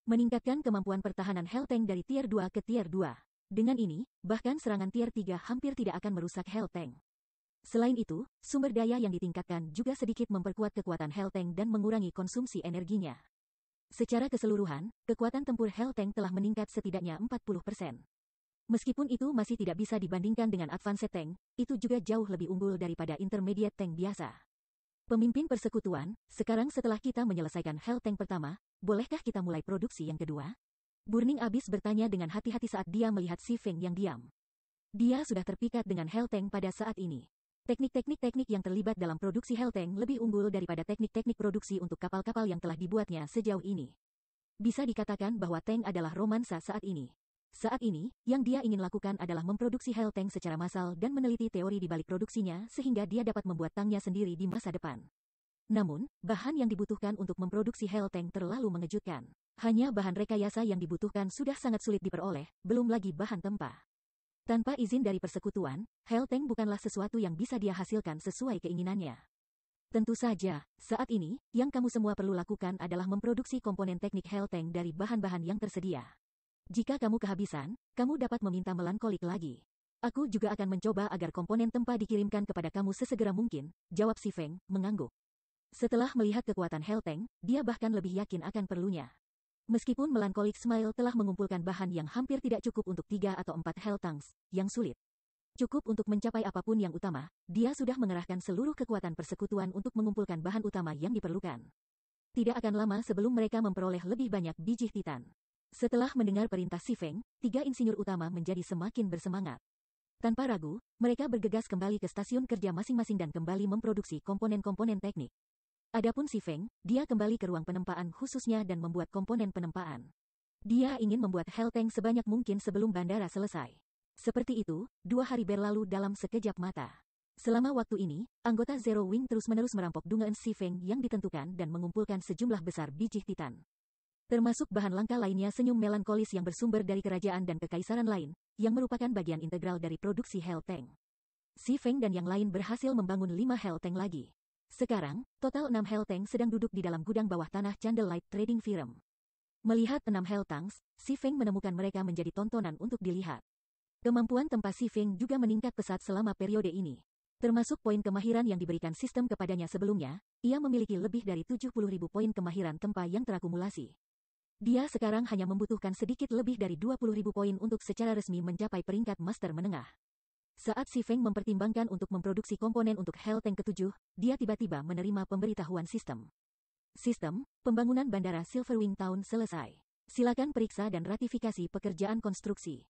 Meningkatkan kemampuan pertahanan Hell Tank dari tier 2 ke tier 2. Dengan ini, bahkan serangan tier 3 hampir tidak akan merusak Hell Tank. Selain itu, sumber daya yang ditingkatkan juga sedikit memperkuat kekuatan Hell Tank dan mengurangi konsumsi energinya. Secara keseluruhan, kekuatan tempur Hell Tank telah meningkat setidaknya 40%. Meskipun itu masih tidak bisa dibandingkan dengan Advanced Tank, itu juga jauh lebih unggul daripada Intermediate Tank biasa. Pemimpin persekutuan, sekarang setelah kita menyelesaikan Hell Tank pertama, bolehkah kita mulai produksi yang kedua? Burning Abyss bertanya dengan hati-hati saat dia melihat Si Feng yang diam. Dia sudah terpikat dengan Hell Tank pada saat ini. Teknik-teknik yang terlibat dalam produksi Hell Tank lebih unggul daripada teknik-teknik produksi untuk kapal-kapal yang telah dibuatnya sejauh ini. Bisa dikatakan bahwa tank adalah romansa saat ini. Saat ini, yang dia ingin lakukan adalah memproduksi Hell Tank secara massal dan meneliti teori di balik produksinya sehingga dia dapat membuat tanknya sendiri di masa depan. Namun, bahan yang dibutuhkan untuk memproduksi Hell Tank terlalu mengejutkan. Hanya bahan rekayasa yang dibutuhkan sudah sangat sulit diperoleh, belum lagi bahan tempah. Tanpa izin dari persekutuan, Hell Tank bukanlah sesuatu yang bisa dia hasilkan sesuai keinginannya. Tentu saja, saat ini, yang kamu semua perlu lakukan adalah memproduksi komponen teknik Hell Tank dari bahan-bahan yang tersedia. Jika kamu kehabisan, kamu dapat meminta melankolik lagi. Aku juga akan mencoba agar komponen tempah dikirimkan kepada kamu sesegera mungkin, jawab Si Feng, mengangguk. Setelah melihat kekuatan Hell Tank, dia bahkan lebih yakin akan perlunya. Meskipun Melancholic Smile telah mengumpulkan bahan yang hampir tidak cukup untuk 3 atau 4 Hell Tanks, yang sulit. Cukup untuk mencapai apapun yang utama, dia sudah mengerahkan seluruh kekuatan persekutuan untuk mengumpulkan bahan utama yang diperlukan. Tidak akan lama sebelum mereka memperoleh lebih banyak biji Titan. Setelah mendengar perintah Si Feng, 3 insinyur utama menjadi semakin bersemangat. Tanpa ragu, mereka bergegas kembali ke stasiun kerja masing-masing dan kembali memproduksi komponen-komponen teknik. Adapun Si Feng, dia kembali ke ruang penempaan khususnya dan membuat komponen penempaan. Dia ingin membuat Hell Tank sebanyak mungkin sebelum bandara selesai. Seperti itu, 2 hari berlalu dalam sekejap mata. Selama waktu ini, anggota Zero Wing terus-menerus merampok dungaan Si Feng yang ditentukan dan mengumpulkan sejumlah besar biji Titan. Termasuk bahan langka lainnya senyum melankolis yang bersumber dari kerajaan dan kekaisaran lain, yang merupakan bagian integral dari produksi Hell Tank. Si Feng dan yang lain berhasil membangun 5 Hell Tank lagi. Sekarang, total 6 Hell Tank sedang duduk di dalam gudang bawah tanah Candlelight Trading Firm. Melihat 6 Hell Tanks, Si Feng menemukan mereka menjadi tontonan untuk dilihat. Kemampuan tempa Si Feng juga meningkat pesat selama periode ini. Termasuk poin kemahiran yang diberikan sistem kepadanya sebelumnya, ia memiliki lebih dari 70.000 poin kemahiran tempa yang terakumulasi. Dia sekarang hanya membutuhkan sedikit lebih dari 20.000 poin untuk secara resmi mencapai peringkat master menengah. Saat Si Feng mempertimbangkan untuk memproduksi komponen untuk Hell Tank ke-7, dia tiba-tiba menerima pemberitahuan sistem. Sistem, pembangunan bandara Silverwing Town selesai. Silakan periksa dan ratifikasi pekerjaan konstruksi.